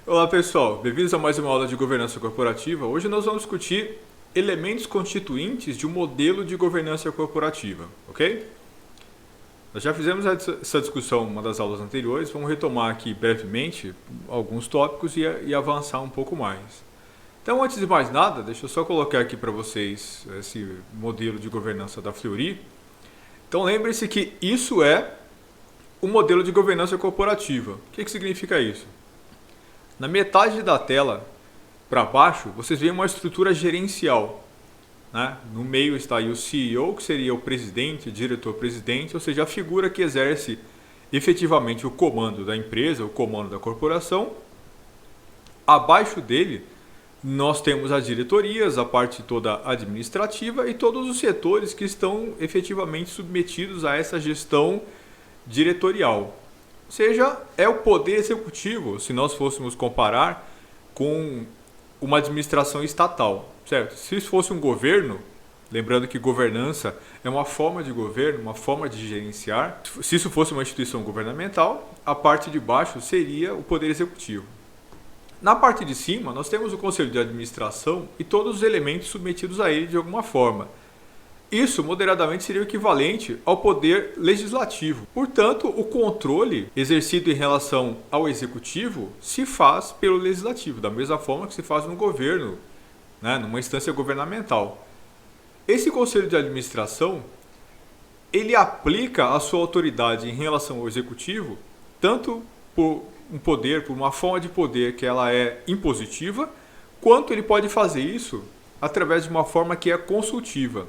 Olá pessoal, bem-vindos a mais uma aula de governança corporativa. Hoje nós vamos discutir elementos constituintes de um modelo de governança corporativa, ok? Nós já fizemos essa discussão em uma das aulas anteriores, vamos retomar aqui brevemente alguns tópicos e avançar um pouco mais. Então, antes de mais nada, deixa eu só colocar aqui para vocês esse modelo de governança da Fleury. Então, lembre-se que isso é o modelo de governança corporativa. O que significa isso? Na metade da tela para baixo, vocês veem uma estrutura gerencial, né? No meio está aí o CEO, que seria o presidente, diretor-presidente, ou seja, a figura que exerce efetivamente o comando da empresa, o comando da corporação. Abaixo dele, nós temos as diretorias, a parte toda administrativa e todos os setores que estão efetivamente submetidos a essa gestão diretorial. Ou seja, é o poder executivo, se nós fôssemos comparar com uma administração estatal, certo? Se isso fosse um governo, lembrando que governança é uma forma de governo, uma forma de gerenciar, se isso fosse uma instituição governamental, a parte de baixo seria o poder executivo. Na parte de cima, nós temos o conselho de administração e todos os elementos submetidos a ele de alguma forma. Isso, moderadamente, seria o equivalente ao poder legislativo. Portanto, o controle exercido em relação ao executivo se faz pelo legislativo, da mesma forma que se faz no governo, né, numa instância governamental. Esse conselho de administração, ele aplica a sua autoridade em relação ao executivo, tanto por um poder, por uma forma de poder que ela é impositiva, quanto ele pode fazer isso através de uma forma que é consultiva.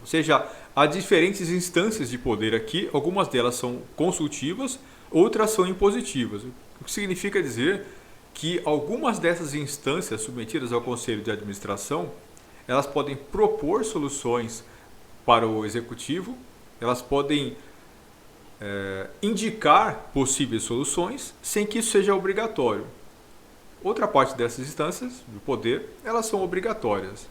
Ou seja, há diferentes instâncias de poder aqui, algumas delas são consultivas, outras são impositivas. O que significa dizer que algumas dessas instâncias submetidas ao Conselho de Administração, elas podem propor soluções para o executivo, elas podem indicar possíveis soluções sem que isso seja obrigatório. Outra parte dessas instâncias do poder, elas são obrigatórias.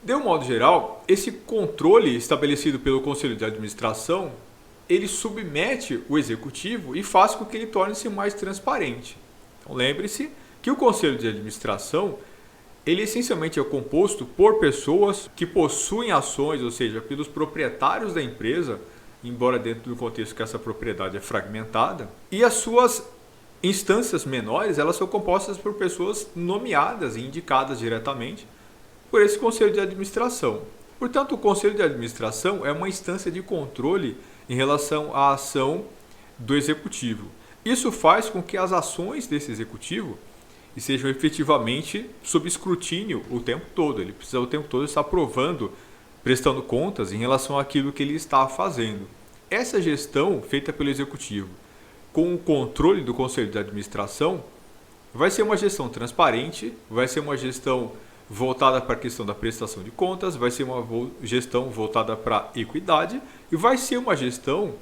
De um modo geral, esse controle estabelecido pelo Conselho de Administração, ele submete o executivo e faz com que ele torne-se mais transparente. Então, lembre-se que o Conselho de Administração, ele essencialmente é composto por pessoas que possuem ações, ou seja, pelos proprietários da empresa, embora dentro do contexto que essa propriedade é fragmentada, e as suas instâncias menores, elas são compostas por pessoas nomeadas e indicadas diretamente por esse Conselho de Administração. Portanto, o Conselho de Administração é uma instância de controle em relação à ação do Executivo. Isso faz com que as ações desse Executivo sejam efetivamente sob escrutínio o tempo todo. Ele precisa o tempo todo estar provando, prestando contas em relação àquilo que ele está fazendo. Essa gestão feita pelo Executivo, com o controle do Conselho de Administração, vai ser uma gestão transparente, vai ser uma gestão voltada para a questão da prestação de contas, vai ser uma gestão voltada para a equidade e vai ser uma gestão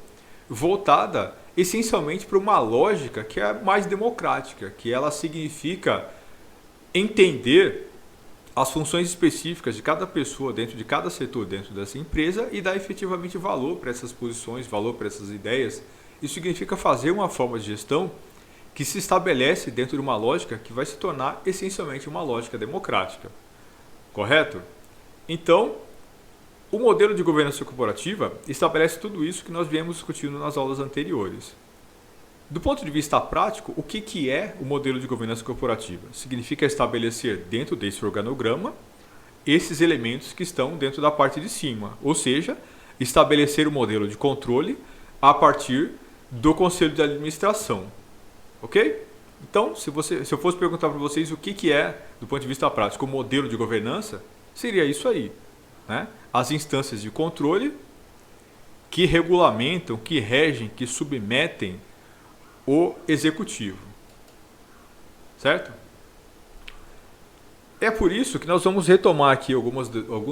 voltada essencialmente para uma lógica que é mais democrática, que ela significa entender as funções específicas de cada pessoa dentro de cada setor dentro dessa empresa e dar efetivamente valor para essas posições, valor para essas ideias. Isso significa fazer uma forma de gestão que se estabelece dentro de uma lógica que vai se tornar essencialmente uma lógica democrática. Correto? Então, o modelo de governança corporativa estabelece tudo isso que nós viemos discutindo nas aulas anteriores. Do ponto de vista prático, o que é o modelo de governança corporativa? Significa estabelecer dentro desse organograma esses elementos que estão dentro da parte de cima, ou seja, estabelecer o modelo de controle a partir do Conselho de Administração. Ok? Então, se eu fosse perguntar para vocês o que é, do ponto de vista prático, o modelo de governança, seria isso aí, né? As instâncias de controle que regulamentam, que regem, que submetem o executivo. Certo? É por isso que nós vamos retomar aqui alguns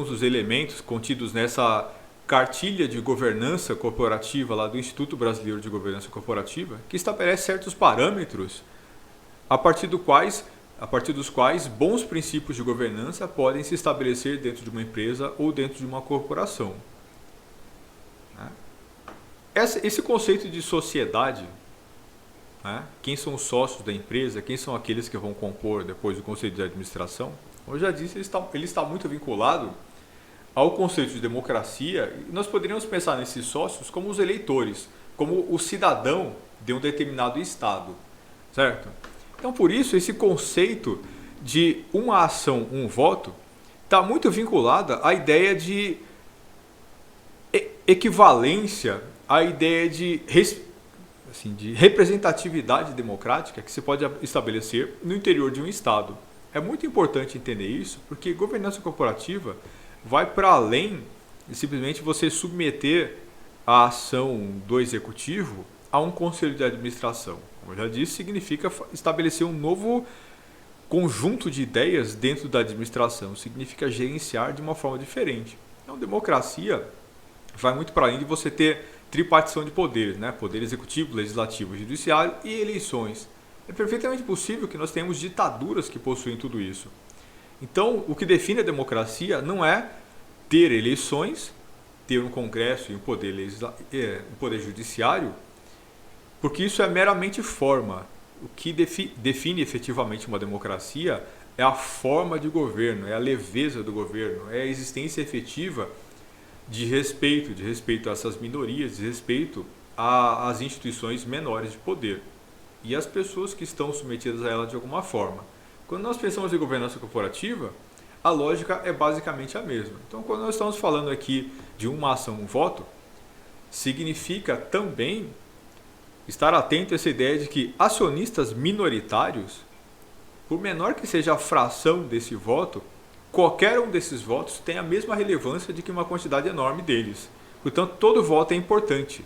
dos elementos contidos nessa cartilha de governança corporativa lá do Instituto Brasileiro de Governança Corporativa, que estabelece certos parâmetros a partir dos quais bons princípios de governança podem se estabelecer dentro de uma empresa ou dentro de uma corporação. Esse conceito de sociedade né? Quem são os sócios da empresa, quem são aqueles que vão compor depois o conselho de administração. Como eu já disse, ele está muito vinculado ao conceito de democracia, e nós poderíamos pensar nesses sócios como os eleitores, como o cidadão de um determinado estado, certo? Então, por isso, esse conceito de uma ação, um voto, está muito vinculada à ideia de equivalência, à ideia de representatividade democrática que se pode estabelecer no interior de um estado. É muito importante entender isso, porque governança corporativa vai para além de simplesmente você submeter a ação do executivo a um conselho de administração. Como eu já disse, significa estabelecer um novo conjunto de ideias dentro da administração, significa gerenciar de uma forma diferente. Então, democracia vai muito para além de você ter tripartição de poderes, né? Poder executivo, legislativo, judiciário e eleições. É perfeitamente possível que nós tenhamos ditaduras que possuem tudo isso. Então, o que define a democracia não é ter eleições, ter um congresso e um poder judiciário, porque isso é meramente forma. O que define efetivamente uma democracia é a forma de governo, é a leveza do governo, é a existência efetiva de respeito a essas minorias, de respeito às instituições menores de poder e às pessoas que estão submetidas a ela de alguma forma. Quando nós pensamos em governança corporativa, a lógica é basicamente a mesma. Então, quando nós estamos falando aqui de uma ação, um voto, significa também estar atento a essa ideia de que acionistas minoritários, por menor que seja a fração desse voto, qualquer um desses votos tem a mesma relevância de que uma quantidade enorme deles. Portanto, todo voto é importante.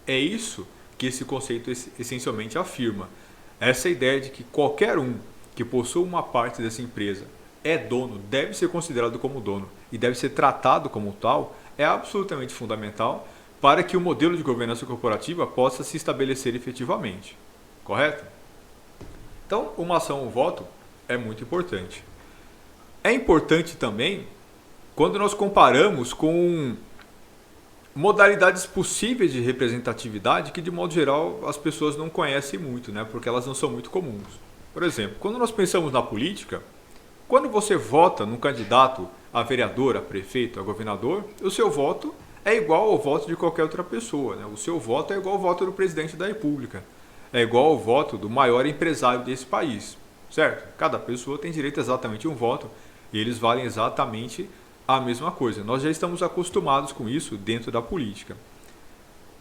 É isso que esse conceito essencialmente afirma. Essa ideia de que qualquer um que possua uma parte dessa empresa é dono, deve ser considerado como dono e deve ser tratado como tal, é absolutamente fundamental para que o modelo de governança corporativa possa se estabelecer efetivamente. Correto? Então, uma ação, um voto é muito importante. É importante também quando nós comparamos com modalidades possíveis de representatividade que, de modo geral, as pessoas não conhecem muito, né? Porque elas não são muito comuns. Por exemplo, quando nós pensamos na política, quando você vota num candidato a vereador, a prefeito, a governador, o seu voto é igual ao voto de qualquer outra pessoa, né? O seu voto é igual ao voto do presidente da República, é igual ao voto do maior empresário desse país, certo? Cada pessoa tem direito a exatamente um voto e eles valem exatamente a mesma coisa. Nós já estamos acostumados com isso dentro da política.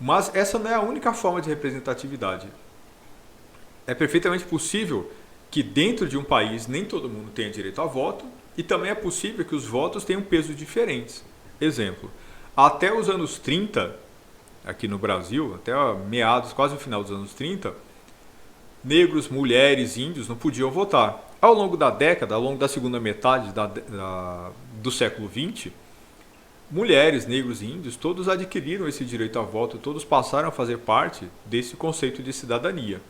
Mas essa não é a única forma de representatividade. É perfeitamente possível que dentro de um país nem todo mundo tenha direito a voto e também é possível que os votos tenham pesos diferentes. Exemplo, até os anos 30, aqui no Brasil, até meados, quase o final dos anos 30, negros, mulheres, índios não podiam votar. Ao longo da década, ao longo da segunda metade do século XX, mulheres, negros e índios, todos adquiriram esse direito a voto, todos passaram a fazer parte desse conceito de cidadania.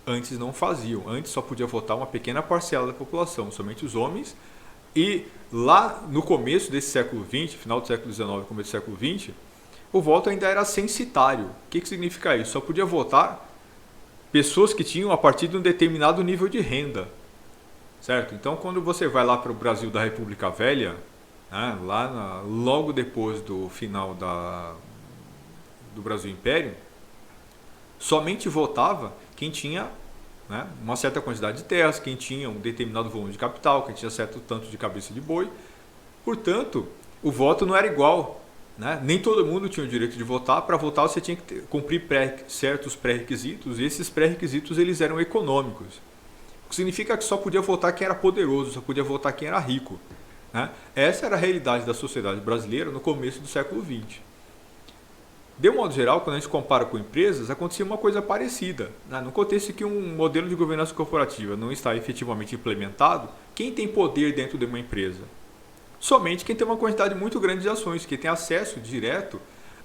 Antes não faziam, antes só podia votar uma pequena parcela da população, somente os homens. E lá no começo desse século XX, final do século XIX, começo do século XX, o voto ainda era censitário. O que significa isso? Só podia votar pessoas que tinham a partir de um determinado nível de renda. Certo? Então, quando você vai lá para o Brasil da República Velha, né, logo depois do final do Brasil Império, somente votava quem tinha, né, uma certa quantidade de terras, quem tinha um determinado volume de capital, quem tinha certo tanto de cabeça de boi. Portanto, o voto não era igual. Né? Nem todo mundo tinha o direito de votar. Para votar você tinha que cumprir certos pré-requisitos e esses pré-requisitos eles eram econômicos. O que significa que só podia votar quem era poderoso, só podia votar quem era rico. Né? Essa era a realidade da sociedade brasileira no começo do século XX. De um modo geral, quando a gente compara com empresas, acontecia uma coisa parecida. Né? No contexto em que um modelo de governança corporativa não está efetivamente implementado, quem tem poder dentro de uma empresa? Somente quem tem uma quantidade muito grande de ações, que tem acesso direto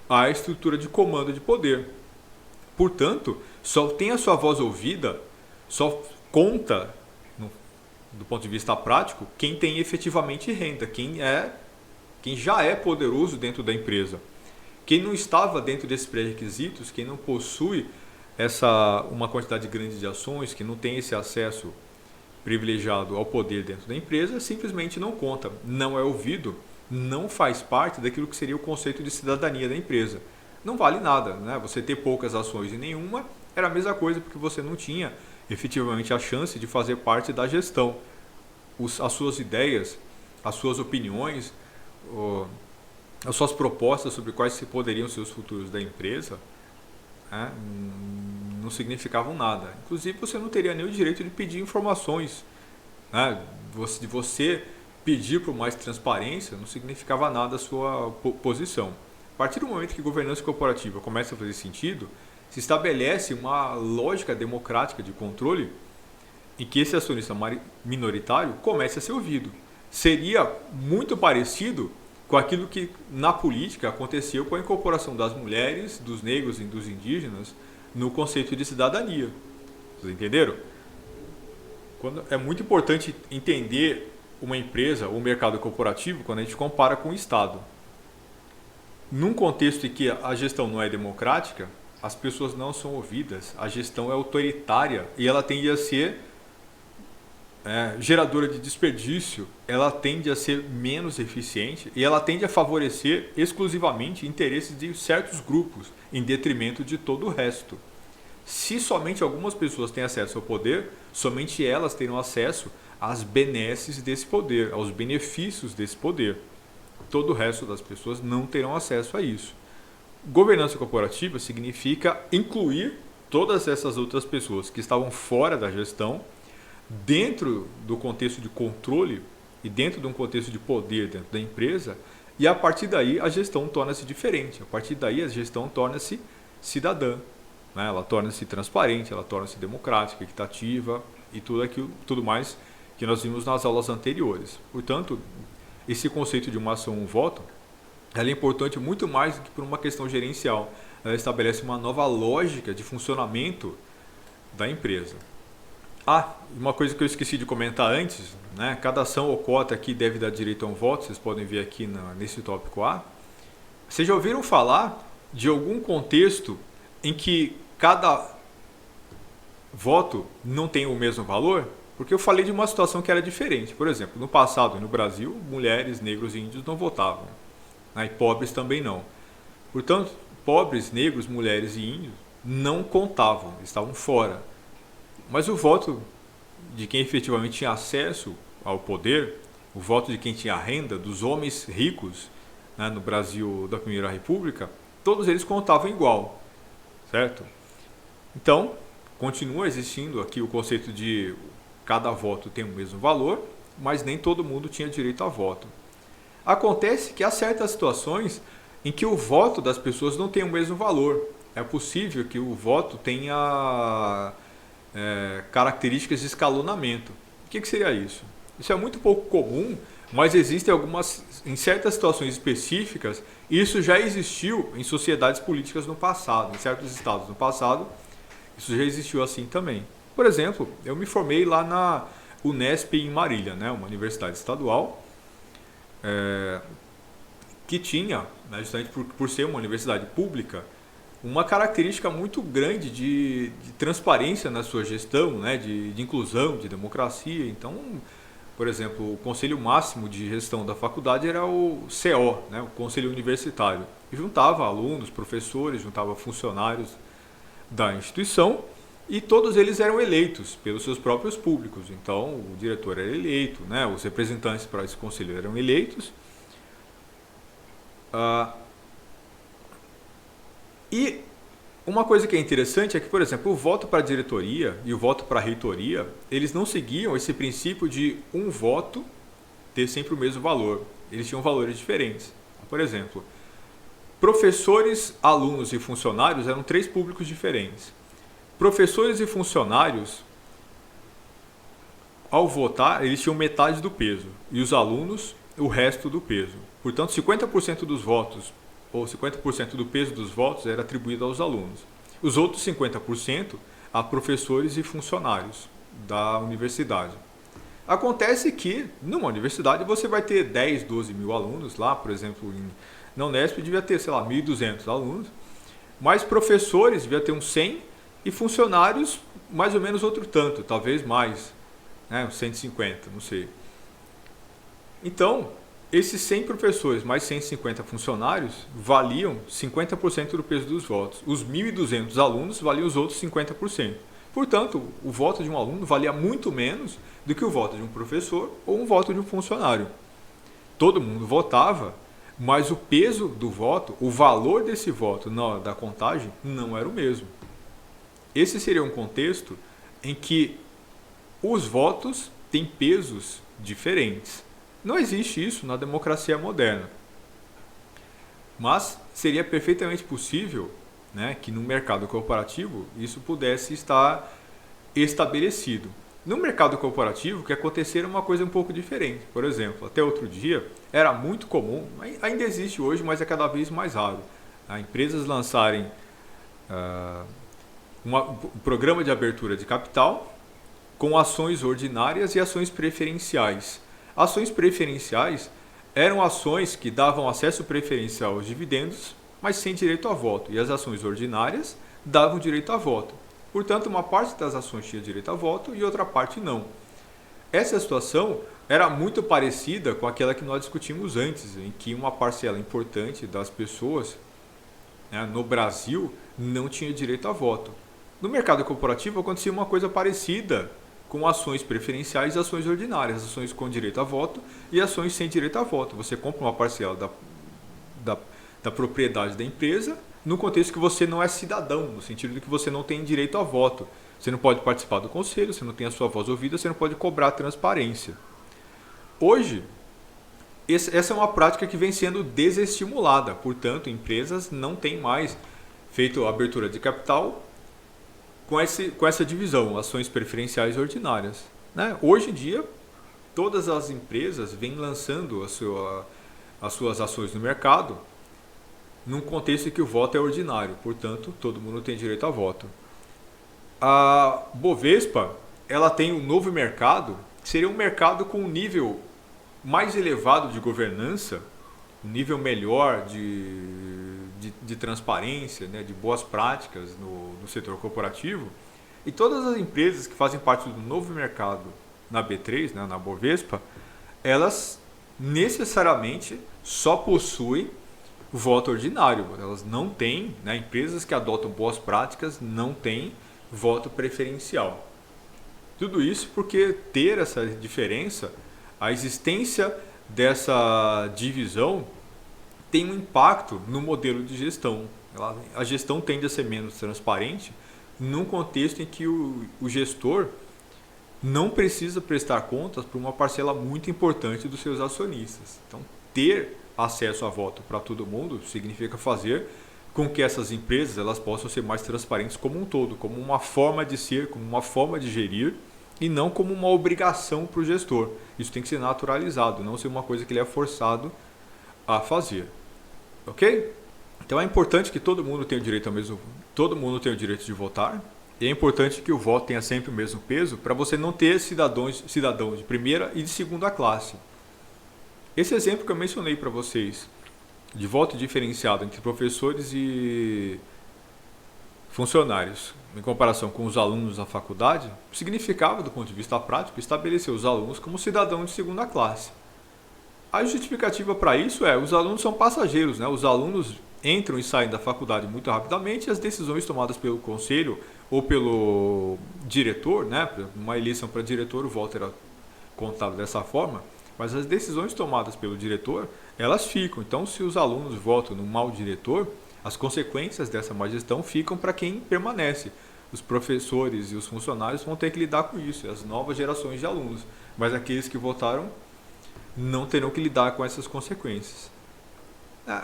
à estrutura de comando de poder. Portanto, só tem a sua voz ouvida, só conta, do ponto de vista prático, quem tem efetivamente renda, quem já é poderoso dentro da empresa. Quem não estava dentro desses pré-requisitos, quem não possui uma quantidade grande de ações que não tem esse acesso privilegiado ao poder dentro da empresa, simplesmente não conta, não é ouvido, não faz parte daquilo que seria o conceito de cidadania da empresa. Não vale nada, né? Você ter poucas ações e nenhuma era a mesma coisa, porque você não tinha efetivamente a chance de fazer parte da gestão. As suas ideias, as suas opiniões, as suas propostas sobre quais poderiam ser os futuros da empresa, né, não significavam nada. Inclusive, você não teria nem o direito de pedir informações, né? De você pedir por mais transparência não significava nada a sua posição. A partir do momento que a governança corporativa começa a fazer sentido, se estabelece uma lógica democrática de controle em que esse acionista minoritário comece a ser ouvido. Seria muito parecido com aquilo que na política aconteceu com a incorporação das mulheres, dos negros e dos indígenas no conceito de cidadania. Vocês entenderam? É muito importante entender uma empresa ou um mercado corporativo quando a gente compara com o Estado. Num contexto em que a gestão não é democrática, as pessoas não são ouvidas, a gestão é autoritária e ela tende a ser geradora de desperdício, ela tende a ser menos eficiente e ela tende a favorecer exclusivamente interesses de certos grupos em detrimento de todo o resto. Se somente algumas pessoas têm acesso ao poder, somente elas terão acesso às benesses desse poder, aos benefícios desse poder. Todo o resto das pessoas não terão acesso a isso. Governança corporativa significa incluir todas essas outras pessoas que estavam fora da gestão dentro do contexto de controle e dentro de um contexto de poder dentro da empresa, e a partir daí a gestão torna-se diferente, a partir daí a gestão torna-se cidadã, né? Ela torna-se transparente, ela torna-se democrática, equitativa e tudo mais que nós vimos nas aulas anteriores. Portanto, esse conceito de uma ação, um voto, ela é importante muito mais do que por uma questão gerencial. Ela estabelece uma nova lógica de funcionamento da empresa. Uma coisa que eu esqueci de comentar antes, né? Cada ação ou cota aqui deve dar direito a um voto, vocês podem ver aqui nesse tópico A. Vocês já ouviram falar de algum contexto em que cada voto não tem o mesmo valor? Porque eu falei de uma situação que era diferente. Por exemplo, no passado, no Brasil, mulheres, negros e índios não votavam, né? E pobres também não. Portanto, pobres, negros, mulheres e índios não contavam, estavam fora. Mas o voto de quem efetivamente tinha acesso ao poder, o voto de quem tinha renda, dos homens ricos, né, no Brasil da Primeira República, todos eles contavam igual, certo? Então, continua existindo aqui o conceito de cada voto tem o mesmo valor, mas nem todo mundo tinha direito a voto. Acontece que há certas situações em que o voto das pessoas não tem o mesmo valor. É possível que o voto tenha características de escalonamento. O que seria isso? Isso é muito pouco comum, mas existem em certas situações específicas, isso já existiu em sociedades políticas no passado, em certos estados no passado, isso já existiu assim também. Por exemplo, eu me formei lá na Unesp em Marília, né, uma universidade estadual, que tinha, né, justamente por ser uma universidade pública, uma característica muito grande de transparência na sua gestão, né, de inclusão, de democracia. Então, por exemplo, o Conselho Máximo de Gestão da faculdade era o CO, né, o Conselho Universitário, que juntava alunos, professores, juntava funcionários da instituição e todos eles eram eleitos pelos seus próprios públicos. Então, o diretor era eleito, né, os representantes para esse conselho eram eleitos. E uma coisa que é interessante é que, por exemplo, o voto para a diretoria e o voto para a reitoria, eles não seguiam esse princípio de um voto ter sempre o mesmo valor. Eles tinham valores diferentes. Por exemplo, professores, alunos e funcionários eram 3 públicos diferentes. Professores e funcionários, ao votar, eles tinham metade do peso e os alunos o resto do peso. Portanto, 50% dos votos ou 50% do peso dos votos era atribuído aos alunos. Os outros 50% a professores e funcionários da universidade. Acontece que, numa universidade, você vai ter 10, 12 mil alunos. Lá, por exemplo, na Unesp devia ter, 1.200 alunos. Mas professores devia ter uns 100 e funcionários mais ou menos outro tanto, talvez mais, né, uns 150, não sei. Então, esses 100 professores mais 150 funcionários valiam 50% do peso dos votos. Os 1.200 alunos valiam os outros 50%. Portanto, o voto de um aluno valia muito menos do que o voto de um professor ou um voto de um funcionário. Todo mundo votava, mas o peso do voto, o valor desse voto na hora da contagem, não era o mesmo. Esse seria um contexto em que os votos têm pesos diferentes. Não existe isso na democracia moderna. Mas seria perfeitamente possível, né, que no mercado corporativo isso pudesse estar estabelecido. No mercado corporativo, o que acontecer é uma coisa um pouco diferente. Por exemplo, até outro dia era muito comum, ainda existe hoje, mas é cada vez mais raro, empresas lançarem um programa de abertura de capital com ações ordinárias e ações preferenciais. Ações preferenciais eram ações que davam acesso preferencial aos dividendos, mas sem direito a voto. E as ações ordinárias davam direito a voto. Portanto, uma parte das ações tinha direito a voto e outra parte não. Essa situação era muito parecida com aquela que nós discutimos antes, em que uma parcela importante das pessoas, né, no Brasil não tinha direito a voto. No mercado corporativo acontecia uma coisa parecida com ações preferenciais e ações ordinárias, ações com direito a voto e ações sem direito a voto. Você compra uma parcela da propriedade da empresa no contexto que você não é cidadão, no sentido de que você não tem direito a voto. Você não pode participar do conselho, você não tem a sua voz ouvida, você não pode cobrar transparência. Hoje, essa é uma prática que vem sendo desestimulada, portanto, empresas não têm mais feito a abertura de capital com essa divisão, ações preferenciais e ordinárias. Né? Hoje em dia, todas as empresas vêm lançando as suas ações no mercado num contexto em que o voto é ordinário, portanto, todo mundo tem direito a voto. A Bovespa, ela tem um novo mercado, que seria um mercado com um nível mais elevado de governança, um nível melhor de transparência, né, de boas práticas no setor corporativo, e todas as empresas que fazem parte do novo mercado na B3, né, na Bovespa, elas necessariamente só possuem voto ordinário. Elas não têm, né, empresas que adotam boas práticas não têm voto preferencial. Tudo isso porque ter essa diferença, a existência dessa divisão tem um impacto no modelo de gestão. A gestão tende a ser menos transparente num contexto em que o gestor não precisa prestar contas para uma parcela muito importante dos seus acionistas. Então, ter acesso a voto para todo mundo significa fazer com que essas empresas elas possam ser mais transparentes como um todo, como uma forma de ser, como uma forma de gerir e não como uma obrigação para o gestor. Isso tem que ser naturalizado, não ser uma coisa que ele é forçado a fazer. Ok? Então é importante que todo mundo tenha o direito todo mundo tenha o direito de votar. E é importante que o voto tenha sempre o mesmo peso para você não ter cidadãos de primeira e de segunda classe. Esse exemplo que eu mencionei para vocês, de voto diferenciado entre professores e funcionários, em comparação com os alunos da faculdade, significava, do ponto de vista prático, estabelecer os alunos como cidadãos de segunda classe. A justificativa para isso é, os alunos são passageiros, né? Os alunos entram e saem da faculdade muito rapidamente e as decisões tomadas pelo conselho ou pelo diretor, né? Uma eleição para diretor, o voto era contado dessa forma, mas as decisões tomadas pelo diretor, elas ficam. Então, se os alunos votam no mau diretor, as consequências dessa má gestão ficam para quem permanece. Os professores e os funcionários vão ter que lidar com isso, as novas gerações de alunos, mas aqueles que votaram não terão que lidar com essas consequências.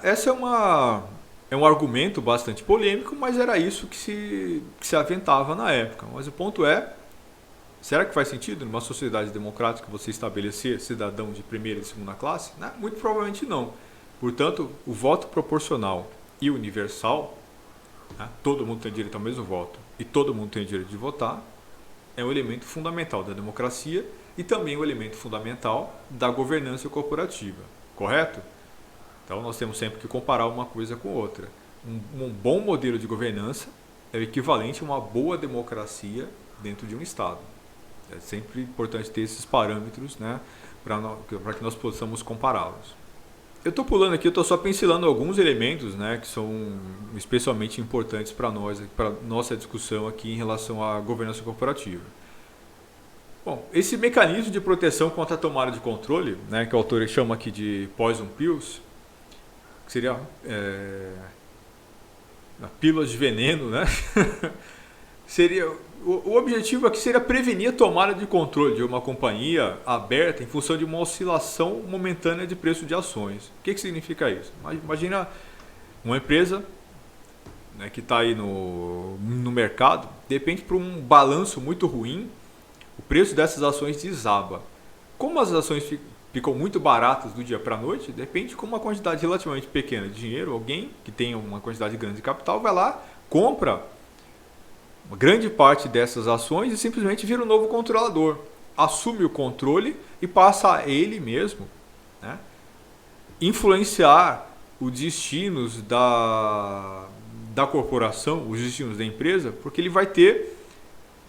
Essa é um argumento bastante polêmico, mas era isso que se aventava na época. Mas o ponto é, será que faz sentido numa sociedade democrática você estabelecer cidadão de primeira e segunda classe? Muito provavelmente não. Portanto, o voto proporcional e universal, né, todo mundo tem direito ao mesmo voto e todo mundo tem direito de votar, é um elemento fundamental da democracia e também um elemento fundamental da governança corporativa, correto? Então nós temos sempre que comparar uma coisa com outra. Um bom modelo de governança é o equivalente a uma boa democracia dentro de um Estado. É sempre importante ter esses parâmetros, né, para que nós possamos compará-los. Eu estou pulando aqui, eu estou só pincelando alguns elementos, né, que são especialmente importantes para nós, para nossa discussão aqui em relação à governança corporativa. Bom, esse mecanismo de proteção contra a tomada de controle, né, que o autor chama aqui de poison pills, que seria pílulas de veneno, né? Seria, o objetivo aqui seria prevenir a tomada de controle de uma companhia aberta em função de uma oscilação momentânea de preço de ações. O que significa isso? Imagina uma empresa, né, que está aí no mercado, de repente, por um balanço muito ruim, o preço dessas ações desaba. Como as ações ficam muito baratas do dia para a noite, de repente, com uma quantidade relativamente pequena de dinheiro, alguém que tem uma quantidade grande de capital vai lá, compra uma grande parte dessas ações e simplesmente vira um novo controlador. Assume o controle e passa a ele mesmo, né, influenciar os destinos da corporação, os destinos da empresa, porque ele vai ter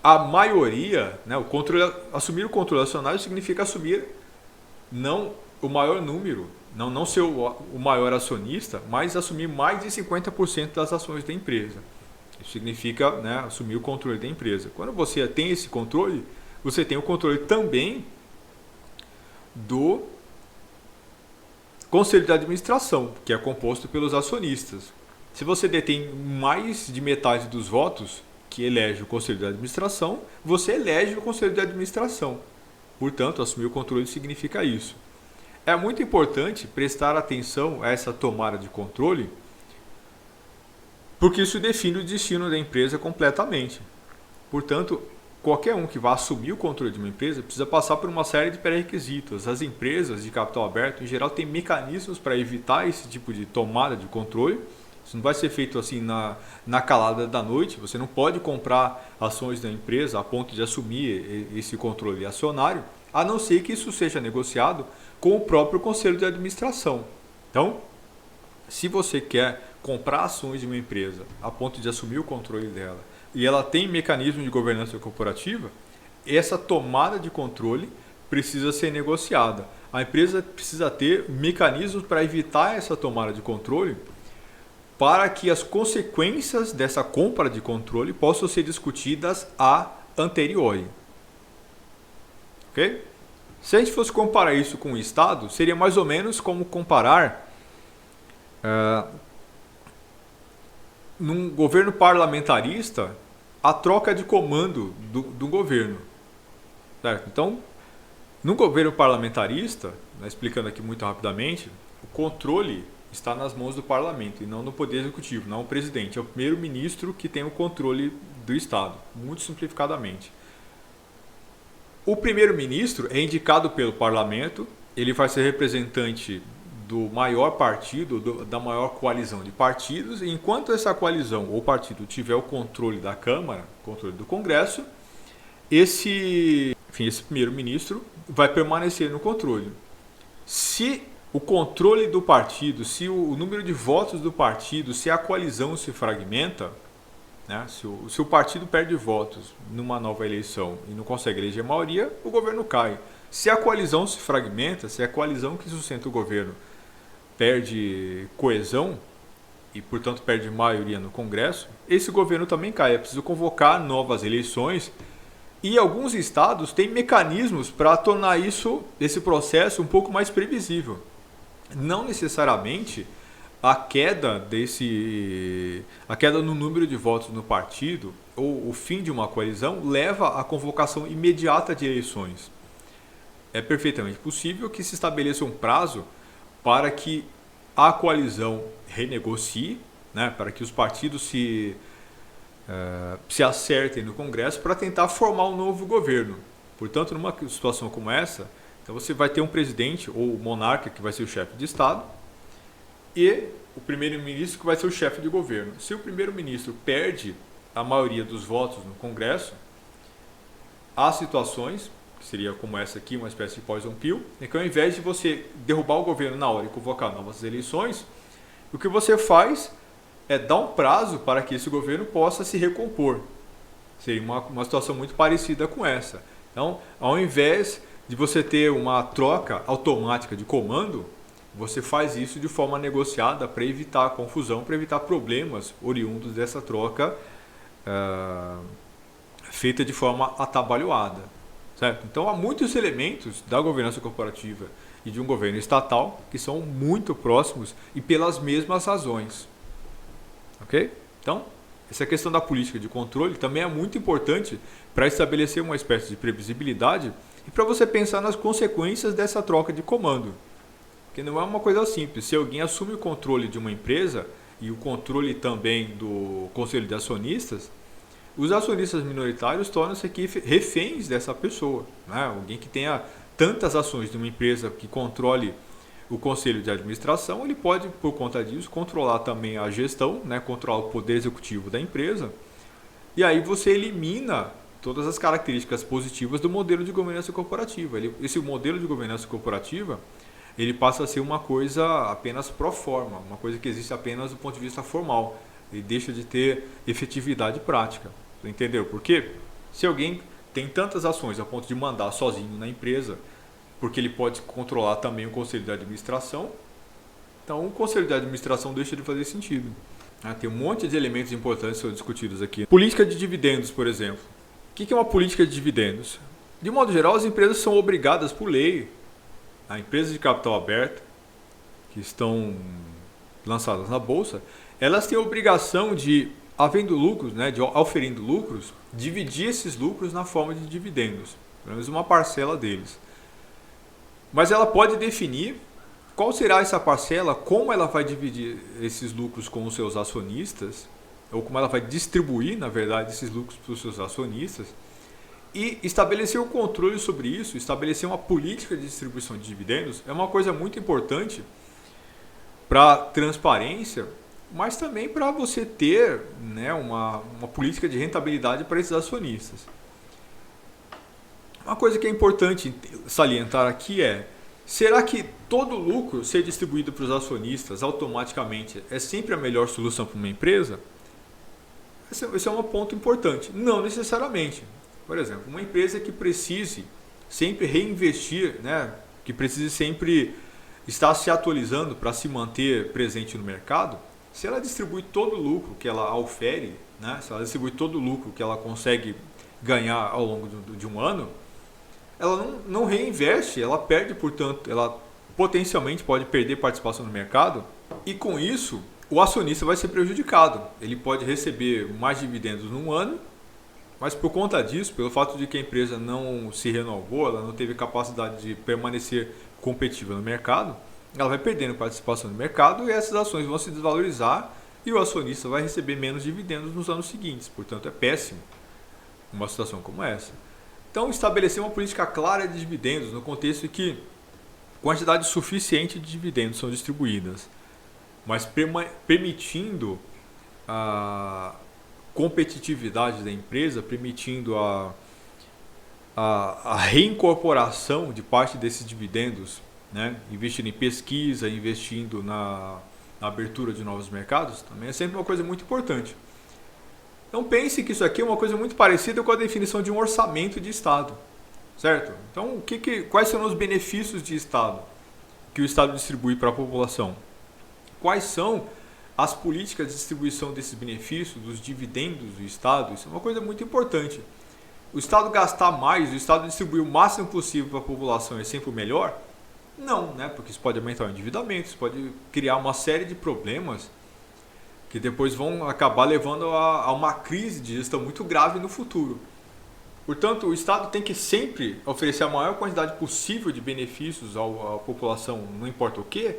a maioria, né, assumir o controle acionário significa assumir não o maior número, não ser o maior acionista, mas assumir mais de 50% das ações da empresa. Isso significa, né, assumir o controle da empresa. Quando você tem esse controle, você tem o controle também do conselho de administração, que é composto pelos acionistas. Se você detém mais de metade dos votos que elege o conselho de administração, você elege o conselho de administração. Portanto, assumir o controle significa isso. É muito importante prestar atenção a essa tomada de controle, porque isso define o destino da empresa completamente. Portanto, qualquer um que vá assumir o controle de uma empresa precisa passar por uma série de pré-requisitos. As empresas de capital aberto, em geral, têm mecanismos para evitar esse tipo de tomada de controle. Isso não vai ser feito assim na calada da noite. Você não pode comprar ações da empresa a ponto de assumir esse controle acionário, a não ser que isso seja negociado com o próprio conselho de administração. Então, se você quer comprar ações de uma empresa a ponto de assumir o controle dela e ela tem mecanismo de governança corporativa, essa tomada de controle precisa ser negociada. A empresa precisa ter mecanismos para evitar essa tomada de controle, para que as consequências dessa compra de controle possam ser discutidas a anteriori. Ok? Se a gente fosse comparar isso com o Estado, seria mais ou menos como comparar num governo parlamentarista a troca de comando do governo. Certo? Então, no governo parlamentarista, né, explicando aqui muito rapidamente, o controle está nas mãos do parlamento e não no poder executivo, não o presidente. É o primeiro-ministro que tem o controle do Estado, muito simplificadamente. O primeiro-ministro é indicado pelo parlamento, ele vai ser representante do maior partido, da maior coalizão de partidos, e enquanto essa coalizão ou partido tiver o controle da Câmara, controle do Congresso, esse primeiro-ministro vai permanecer no controle. Se o controle do partido, se o número de votos do partido, se a coalizão se fragmenta, né, se o partido perde votos numa nova eleição e não consegue eleger a maioria, o governo cai. Se a coalizão se fragmenta, se a coalizão que sustenta o governo perde coesão e, portanto, perde maioria no Congresso, esse governo também cai. É preciso convocar novas eleições e alguns estados têm mecanismos para tornar esse processo um pouco mais previsível. Não necessariamente a queda no número de votos no partido ou o fim de uma coalizão leva à convocação imediata de eleições. É perfeitamente possível que se estabeleça um prazo para que a coalizão renegocie, né, para que os partidos se acertem no Congresso para tentar formar um novo governo. Portanto, numa situação como essa, então você vai ter um presidente ou monarca que vai ser o chefe de Estado e o primeiro-ministro que vai ser o chefe de governo. Se o primeiro-ministro perde a maioria dos votos no Congresso, há situações, que seria como essa aqui, uma espécie de poison pill, em que ao invés de você derrubar o governo na hora e convocar novas eleições, o que você faz é dar um prazo para que esse governo possa se recompor. Seria uma situação muito parecida com essa. Então, ao invés de você ter uma troca automática de comando, você faz isso de forma negociada para evitar confusão, para evitar problemas oriundos dessa troca feita de forma atabalhoada. Certo? Então, há muitos elementos da governança corporativa e de um governo estatal que são muito próximos e pelas mesmas razões. Ok? Então, essa questão da política de controle também é muito importante para estabelecer uma espécie de previsibilidade e para você pensar nas consequências dessa troca de comando. Porque não é uma coisa simples. Se alguém assume o controle de uma empresa e o controle também do conselho de acionistas, os acionistas minoritários tornam-se aqui reféns dessa pessoa. Né? Alguém que tenha tantas ações de uma empresa que controle o conselho de administração, ele pode, por conta disso, controlar também a gestão, né? Controlar o poder executivo da empresa. E aí você elimina todas as características positivas do modelo de governança corporativa. Esse modelo de governança corporativa, ele passa a ser uma coisa apenas pro forma, uma coisa que existe apenas do ponto de vista formal. Ele deixa de ter efetividade prática. Você entendeu por quê? Se alguém tem tantas ações a ponto de mandar sozinho na empresa, porque ele pode controlar também o conselho de administração, então o conselho de administração deixa de fazer sentido. Tem um monte de elementos importantes que são discutidos aqui. Política de dividendos, por exemplo. O que é uma política de dividendos? De modo geral, as empresas são obrigadas por lei, empresas de capital aberto, que estão lançadas na bolsa, elas têm a obrigação de, havendo lucros, né, de auferindo lucros, dividir esses lucros na forma de dividendos, pelo menos uma parcela deles. Mas ela pode definir qual será essa parcela, como ela vai dividir esses lucros com os seus acionistas, ou como ela vai distribuir, na verdade, esses lucros para os seus acionistas, e estabelecer o controle sobre isso, estabelecer uma política de distribuição de dividendos, é uma coisa muito importante para transparência, mas também para você ter, né, uma política de rentabilidade para esses acionistas. Uma coisa que é importante salientar aqui é: será que todo lucro ser distribuído para os acionistas automaticamente é sempre a melhor solução para uma empresa? Esse é um ponto importante. Não necessariamente. Por exemplo, uma empresa que precise sempre reinvestir, né, que precise sempre estar se atualizando para se manter presente no mercado, se ela distribui todo o lucro que ela aufere, né, se ela distribui todo o lucro que ela consegue ganhar ao longo de um ano, ela não reinveste, ela perde, portanto, ela potencialmente pode perder participação no mercado e com isso o acionista vai ser prejudicado. Ele pode receber mais dividendos num ano, mas por conta disso, pelo fato de que a empresa não se renovou, ela não teve capacidade de permanecer competitiva no mercado, ela vai perdendo participação no mercado e essas ações vão se desvalorizar e o acionista vai receber menos dividendos nos anos seguintes. Portanto, é péssimo uma situação como essa. Então, estabelecer uma política clara de dividendos no contexto em que quantidade suficiente de dividendos são distribuídas, mas permitindo a competitividade da empresa, permitindo a reincorporação de parte desses dividendos, né? Investindo em pesquisa, investindo na abertura de novos mercados, também é sempre uma coisa muito importante. Então pense que isso aqui é uma coisa muito parecida com a definição de um orçamento de Estado, certo? Então quais são os benefícios de Estado que o Estado distribui para a população? Quais são as políticas de distribuição desses benefícios, dos dividendos do Estado? Isso é uma coisa muito importante. O Estado gastar mais, o Estado distribuir o máximo possível para a população é sempre o melhor? Não, né? Porque isso pode aumentar o endividamento, isso pode criar uma série de problemas que depois vão acabar levando a uma crise de gestão muito grave no futuro. Portanto, o Estado tem que sempre oferecer a maior quantidade possível de benefícios à população, não importa o que?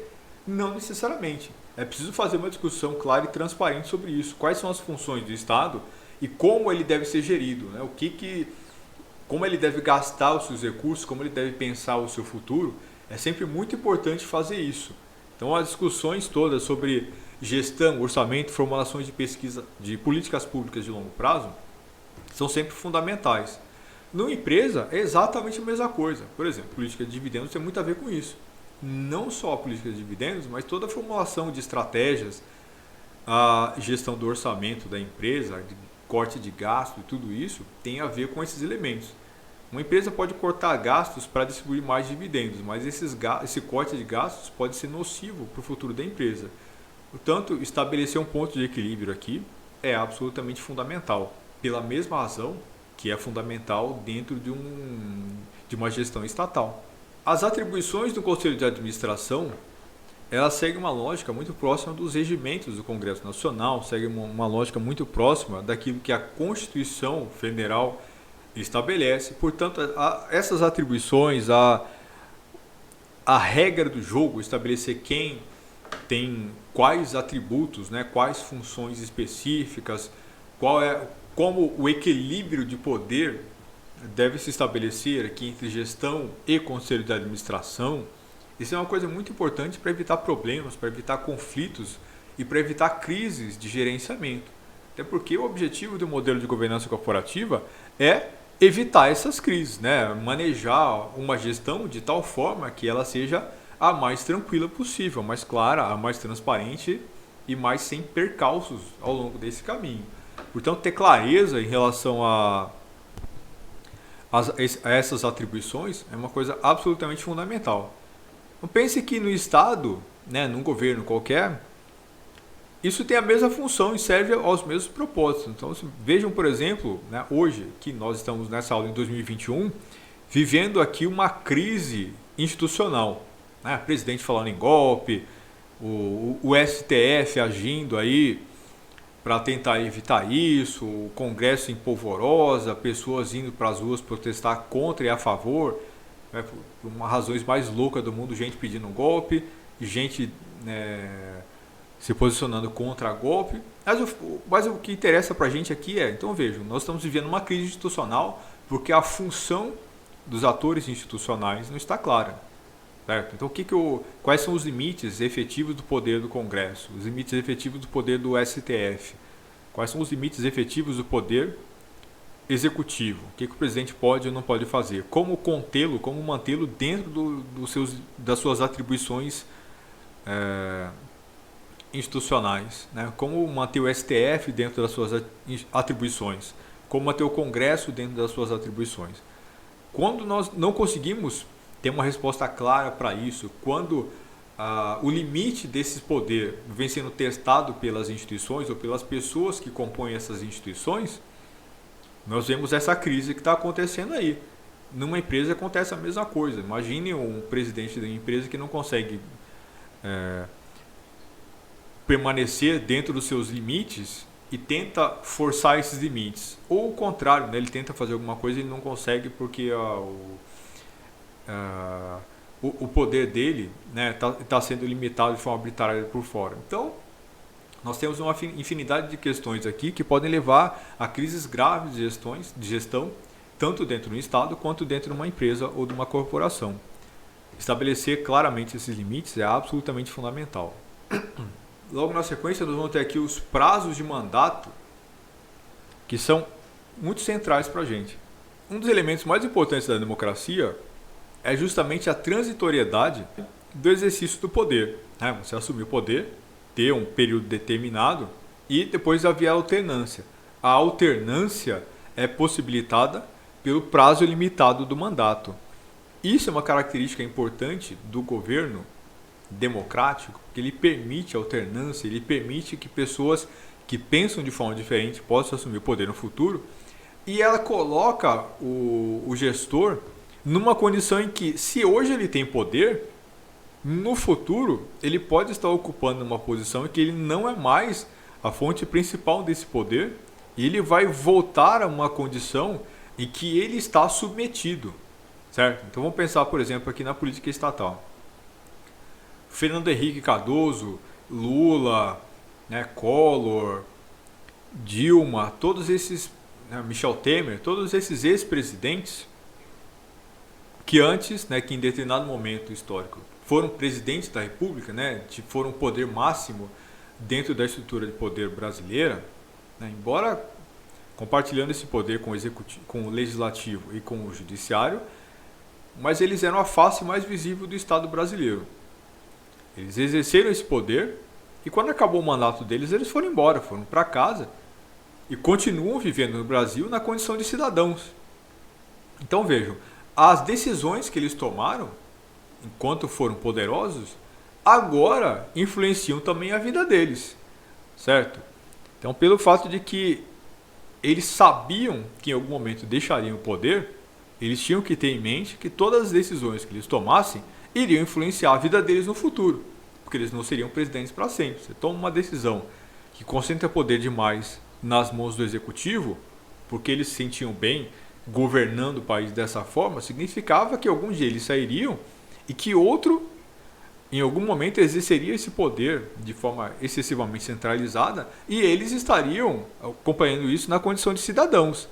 Não necessariamente. É preciso fazer uma discussão clara e transparente sobre isso. Quais são as funções do Estado e como ele deve ser gerido, né? Como ele deve gastar os seus recursos, como ele deve pensar o seu futuro. É sempre muito importante fazer isso. Então, as discussões todas sobre gestão, orçamento, formulações de pesquisa, de políticas públicas de longo prazo, são sempre fundamentais. Numa empresa, é exatamente a mesma coisa. Por exemplo, política de dividendos tem muito a ver com isso. Não só a política de dividendos, mas toda a formulação de estratégias a gestão do orçamento da empresa, de corte de gasto e tudo isso, tem a ver com esses elementos. Uma empresa pode cortar gastos para distribuir mais dividendos, mas esse corte de gastos pode ser nocivo para o futuro da empresa. Portanto, estabelecer um ponto de equilíbrio aqui é absolutamente fundamental, pela mesma razão que é fundamental dentro de uma gestão estatal. As atribuições do Conselho de Administração, elas seguem uma lógica muito próxima dos regimentos do Congresso Nacional, seguem uma lógica muito próxima daquilo que a Constituição Federal estabelece. Portanto, essas atribuições, a regra do jogo, estabelecer quem tem quais atributos, né, quais funções específicas, como o equilíbrio de poder deve se estabelecer aqui entre gestão e conselho de administração. Isso é uma coisa muito importante para evitar problemas, para evitar conflitos e para evitar crises de gerenciamento. Até porque o objetivo do modelo de governança corporativa é evitar essas crises, né? Manejar uma gestão de tal forma que ela seja a mais tranquila possível, a mais clara, a mais transparente e mais sem percalços ao longo desse caminho. Portanto, ter clareza em relação a essas atribuições é uma coisa absolutamente fundamental. Não pense que no Estado, né, num governo qualquer, isso tem a mesma função e serve aos mesmos propósitos. Então, vejam, por exemplo, né, hoje, que nós estamos nessa aula em 2021, vivendo aqui uma crise institucional. Né? Presidente falando em golpe, o STF agindo aí para tentar evitar isso, o Congresso em polvorosa, pessoas indo para as ruas protestar contra e a favor, né, por uma razões mais loucas do mundo, gente pedindo um golpe, gente se posicionando contra golpe. Mas o que interessa para a gente aqui então vejam, nós estamos vivendo uma crise institucional porque a função dos atores institucionais não está clara. Certo? Então, quais são os limites efetivos do poder do Congresso? Os limites efetivos do poder do STF? Quais são os limites efetivos do poder executivo? O que o presidente pode ou não pode fazer? Como contê-lo, como mantê-lo dentro das suas atribuições institucionais? Né? Como manter o STF dentro das suas atribuições? Como manter o Congresso dentro das suas atribuições? Quando nós não conseguimos ter uma resposta clara para isso, quando o limite desse poder vem sendo testado pelas instituições ou pelas pessoas que compõem essas instituições, nós vemos essa crise que está acontecendo aí. Numa empresa acontece a mesma coisa. Imagine um presidente de uma empresa que não consegue permanecer dentro dos seus limites e tenta forçar esses limites. Ou o contrário, né? Ele tenta fazer alguma coisa e ele não consegue porque o poder dele tá sendo limitado de forma arbitrária por fora. Então, nós temos uma infinidade de questões aqui que podem levar a crises graves de gestão, tanto dentro do Estado quanto dentro de uma empresa ou de uma corporação. Estabelecer claramente esses limites é absolutamente fundamental. Logo na sequência, nós vamos ter aqui os prazos de mandato, que são muito centrais para a gente. Um dos elementos mais importantes da democracia é justamente a transitoriedade do exercício do poder. Né? Você assumir o poder, ter um período determinado e depois haver a alternância. A alternância é possibilitada pelo prazo limitado do mandato. Isso é uma característica importante do governo democrático, porque ele permite a alternância, ele permite que pessoas que pensam de forma diferente possam assumir o poder no futuro, e ela coloca o gestor numa condição em que, se hoje ele tem poder, no futuro ele pode estar ocupando uma posição em que ele não é mais a fonte principal desse poder e ele vai voltar a uma condição em que ele está submetido, certo? Então vamos pensar, por exemplo, aqui na política estatal. Fernando Henrique Cardoso, Lula, Collor, Dilma, todos esses, Michel Temer, todos esses ex-presidentes que antes, que em determinado momento histórico foram presidentes da República, foram poder máximo dentro da estrutura de poder brasileira, embora compartilhando esse poder com o legislativo e com o judiciário, mas eles eram a face mais visível do Estado brasileiro. Eles exerceram esse poder E quando acabou o mandato deles, eles foram embora, foram para casa e continuam vivendo no Brasil na condição de cidadãos. Então vejam, as decisões que eles tomaram, enquanto foram poderosos, agora influenciam também a vida deles, certo? Então, pelo fato de que eles sabiam que em algum momento deixariam o poder, eles tinham que ter em mente que todas as decisões que eles tomassem iriam influenciar a vida deles no futuro, porque eles não seriam presidentes para sempre. Você toma uma decisão que concentra poder demais nas mãos do executivo, porque eles se sentiam bem governando o país dessa forma, significava que algum dia eles sairiam e que outro, em algum momento, exerceria esse poder de forma excessivamente centralizada e eles estariam acompanhando isso na condição de cidadãos,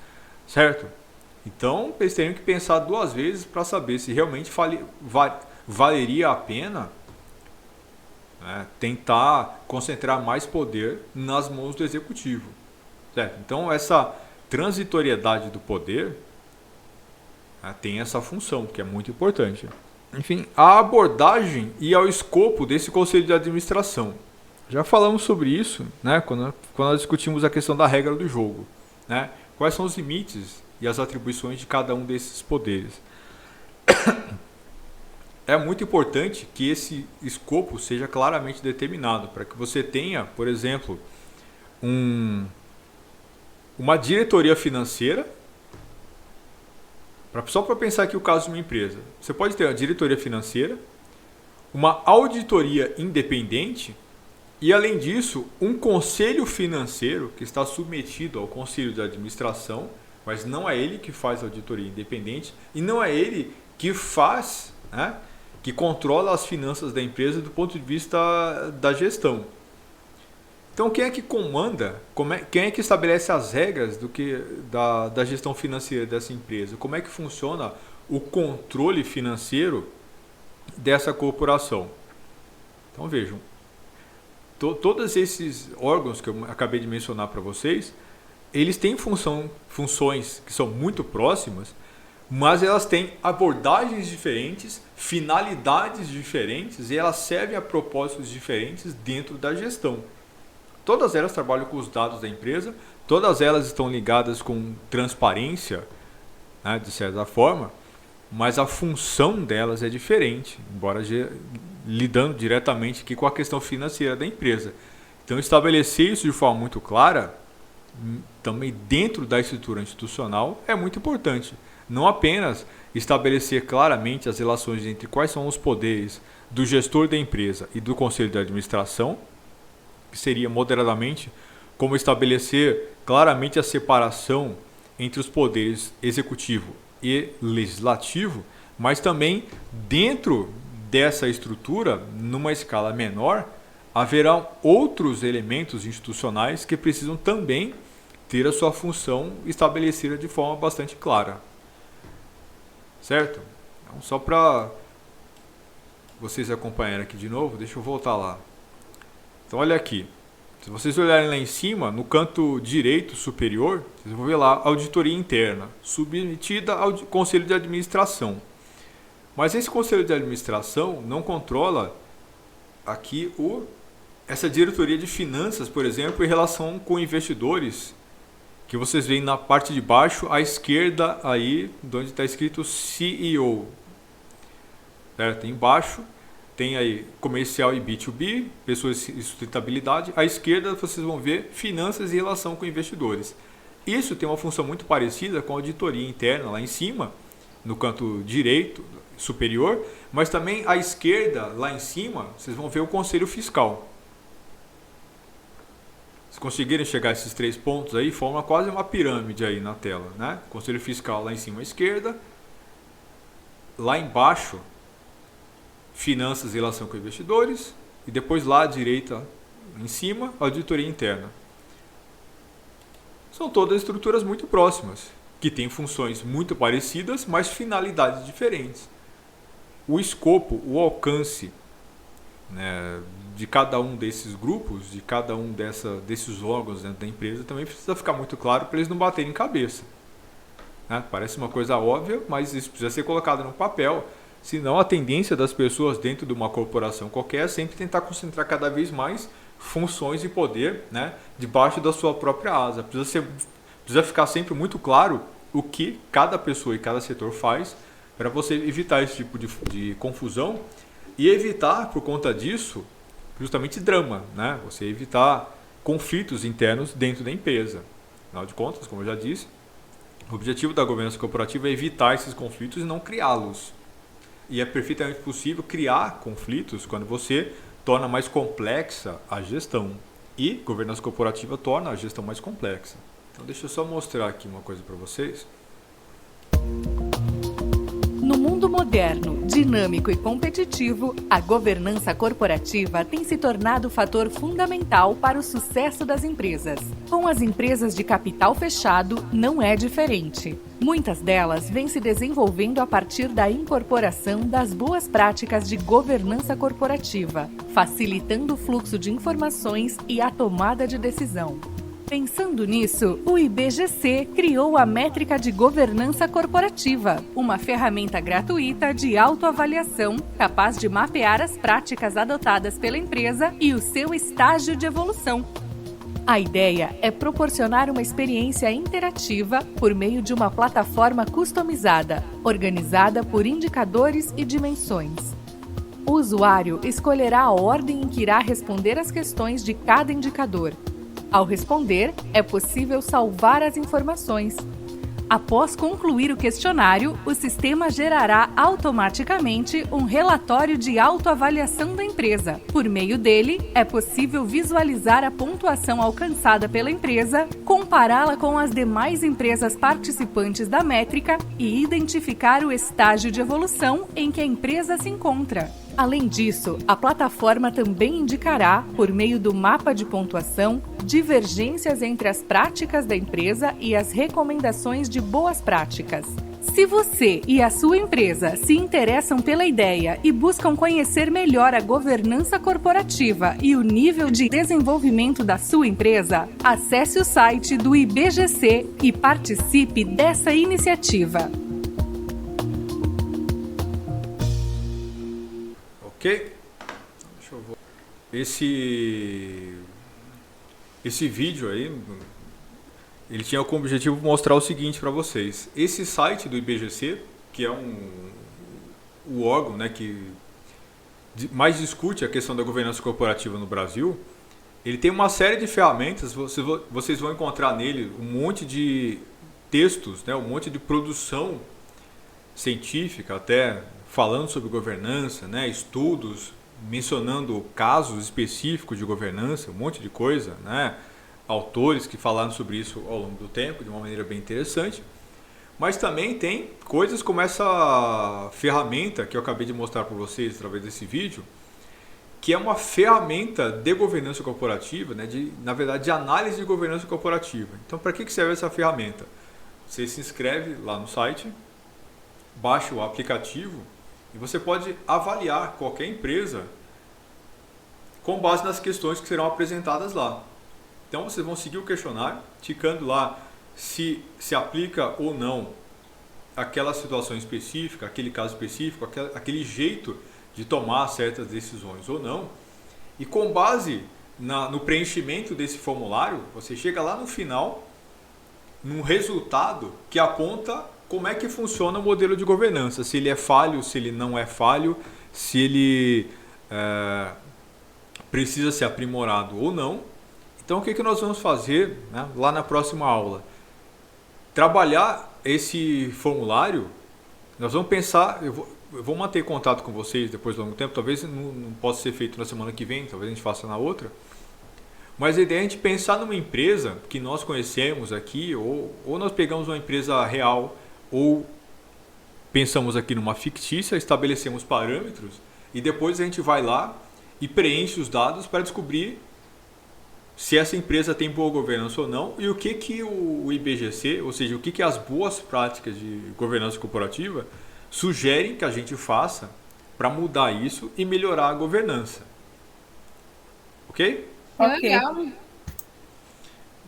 certo? Então, eles teriam que pensar duas vezes para saber se realmente valeria a pena, né, tentar concentrar mais poder nas mãos do executivo, certo? Então, essa transitoriedade do poder, né, tem essa função, que é muito importante. Enfim, a abordagem e ao escopo desse conselho de administração. Já falamos sobre isso, né, quando nós discutimos a questão da regra do jogo, né? Quais são os limites e as atribuições de cada um desses poderes. É muito importante que esse escopo seja claramente determinado, para que você tenha, por exemplo, uma diretoria financeira. Só para pensar aqui o caso de uma empresa. Você pode ter uma diretoria financeira, uma auditoria independente e, além disso, um conselho financeiro que está submetido ao conselho de administração, mas não é ele que faz a auditoria independente e não é ele que faz, né, que controla as finanças da empresa do ponto de vista da gestão. Então, quem é que comanda, quem é que estabelece as regras da gestão financeira dessa empresa? Como é que funciona o controle financeiro dessa corporação? Então, vejam, todos esses órgãos que eu acabei de mencionar para vocês, eles têm funções que são muito próximas, mas elas têm abordagens diferentes, finalidades diferentes e elas servem a propósitos diferentes dentro da gestão. Todas elas trabalham com os dados da empresa, todas elas estão ligadas com transparência, né, de certa forma, mas a função delas é diferente, embora lidando diretamente aqui com a questão financeira da empresa. Então, estabelecer isso de forma muito clara, também dentro da estrutura institucional, é muito importante. Não apenas estabelecer claramente as relações entre quais são os poderes do gestor da empresa e do conselho de administração, que seria moderadamente como estabelecer claramente a separação entre os poderes executivo e legislativo, mas também dentro dessa estrutura, numa escala menor, haverá outros elementos institucionais que precisam também ter a sua função estabelecida de forma bastante clara. Certo? Então, só para vocês acompanharem aqui de novo, deixa eu voltar lá. Então, olha aqui. Se vocês olharem lá em cima, no canto direito superior, vocês vão ver lá auditoria interna, submetida ao conselho de administração. Mas esse conselho de administração não controla aqui essa diretoria de finanças, por exemplo, em relação com investidores, que vocês veem na parte de baixo, à esquerda, aí, onde está escrito CEO. Certo? Embaixo tem aí comercial e B2B, pessoas e sustentabilidade. À esquerda vocês vão ver finanças e relação com investidores. Isso tem uma função muito parecida com a auditoria interna lá em cima, no canto direito superior, mas também à esquerda, lá em cima, vocês vão ver o conselho fiscal. Se conseguirem chegar a esses 3 pontos aí, forma quase uma pirâmide aí na tela, né? Conselho fiscal lá em cima à esquerda, lá embaixo finanças e relação com investidores, e depois lá à direita, em cima, auditoria interna. São todas estruturas muito próximas, que têm funções muito parecidas, mas finalidades diferentes. O escopo, o alcance, né, de cada um desses grupos, de cada um desses órgãos dentro da empresa, também precisa ficar muito claro para eles não baterem cabeça. Né? Parece uma coisa óbvia, mas isso precisa ser colocado no papel. Senão a tendência das pessoas dentro de uma corporação qualquer é sempre tentar concentrar cada vez mais funções e poder, né, debaixo da sua própria asa. Precisa ficar sempre muito claro o que cada pessoa e cada setor faz para você evitar esse tipo de confusão e evitar, por conta disso, justamente drama, né? Você evitar conflitos internos dentro da empresa. Afinal de contas, como eu já disse, o objetivo da governança corporativa é evitar esses conflitos e não criá-los. E é perfeitamente possível criar conflitos quando você torna mais complexa a gestão. E governança corporativa torna a gestão mais complexa. Então deixa eu só mostrar aqui uma coisa para vocês. No mundo moderno, dinâmico e competitivo, a governança corporativa tem se tornado fator fundamental para o sucesso das empresas. Com as empresas de capital fechado, não é diferente. Muitas delas vêm se desenvolvendo a partir da incorporação das boas práticas de governança corporativa, facilitando o fluxo de informações e a tomada de decisão. Pensando nisso, o IBGC criou a Métrica de Governança Corporativa, uma ferramenta gratuita de autoavaliação capaz de mapear as práticas adotadas pela empresa e o seu estágio de evolução. A ideia é proporcionar uma experiência interativa por meio de uma plataforma customizada, organizada por indicadores e dimensões. O usuário escolherá a ordem em que irá responder às questões de cada indicador. Ao responder, é possível salvar as informações. Após concluir o questionário, o sistema gerará automaticamente um relatório de autoavaliação da empresa. Por meio dele, é possível visualizar a pontuação alcançada pela empresa, compará-la com as demais empresas participantes da métrica e identificar o estágio de evolução em que a empresa se encontra. Além disso, a plataforma também indicará, por meio do mapa de pontuação, divergências entre as práticas da empresa e as recomendações de boas práticas. Se você e a sua empresa se interessam pela ideia e buscam conhecer melhor a governança corporativa e o nível de desenvolvimento da sua empresa, acesse o site do IBGC e participe dessa iniciativa. Ok? Deixa eu ver. Esse vídeo aí, ele tinha como objetivo mostrar o seguinte para vocês. Esse site do IBGC, que é o órgão, né, que mais discute a questão da governança corporativa no Brasil, ele tem uma série de ferramentas. Vocês vão encontrar nele um monte de textos, né, um monte de produção científica até, falando sobre governança, né, estudos, mencionando casos específicos de governança, um monte de coisa, né, autores que falaram sobre isso ao longo do tempo, de uma maneira bem interessante. Mas também tem coisas como essa ferramenta que eu acabei de mostrar para vocês através desse vídeo, que é uma ferramenta de governança corporativa, né, na verdade de análise de governança corporativa. Então, para que serve essa ferramenta? Você se inscreve lá no site, baixa o aplicativo e você pode avaliar qualquer empresa com base nas questões que serão apresentadas lá. Então vocês vão seguir o questionário, ticando lá se aplica ou não aquela situação específica, aquele caso específico, aquele jeito de tomar certas decisões ou não. E com base no preenchimento desse formulário, você chega lá no final, num resultado que aponta como é que funciona o modelo de governança, se ele é falho, se ele não é falho, se ele precisa ser aprimorado ou não. Então o que nós vamos fazer, né, lá na próxima aula? Trabalhar esse formulário, nós vamos pensar, eu vou manter contato com vocês depois de longo tempo, talvez não possa ser feito na semana que vem, talvez a gente faça na outra. Mas a ideia é a gente pensar numa empresa que nós conhecemos aqui, ou nós pegamos uma empresa real, ou pensamos aqui numa fictícia, estabelecemos parâmetros e depois a gente vai lá e preenche os dados para descobrir se essa empresa tem boa governança ou não e o que o IBGC, ou seja, o que as boas práticas de governança corporativa sugerem que a gente faça para mudar isso e melhorar a governança. Ok? Legal.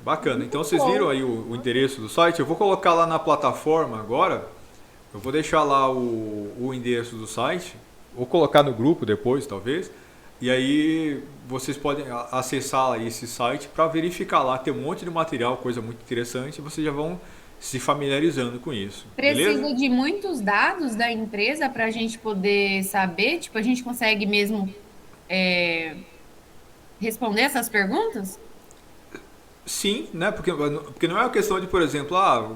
Bacana. Então vocês viram aí o endereço do site? Eu vou colocar lá na plataforma agora. Eu vou deixar lá o endereço do site. Vou colocar no grupo depois, talvez. E aí vocês podem acessar aí esse site para verificar lá, tem um monte de material, coisa muito interessante, e vocês já vão se familiarizando com isso, beleza? Precisa de muitos dados da empresa para a gente poder saber, tipo, a gente consegue mesmo responder essas perguntas? Sim, né? Porque não é uma questão de, por exemplo,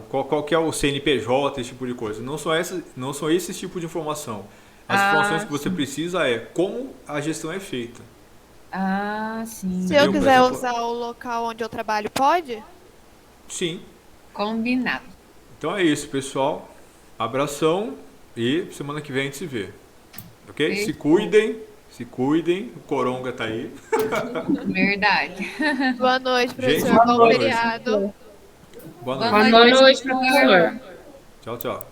qual que é o CNPJ, esse tipo de coisa. Não são esse tipo de informação. As informações Ah, que você precisa é como a gestão é feita. sim. Se eu Entendeu? Por quiser exemplo, usar o local onde eu trabalho, pode? sim. Combinado. Então é isso, pessoal. Abração e semana que vem a gente se vê. Ok? Fechou. Se cuidem. O Coronga tá aí. Verdade. Boa noite, Gente, professor. Bom boa noite. feriado. Boa Boa noite. noite, Boa noite, professor. professor. Tchau, tchau.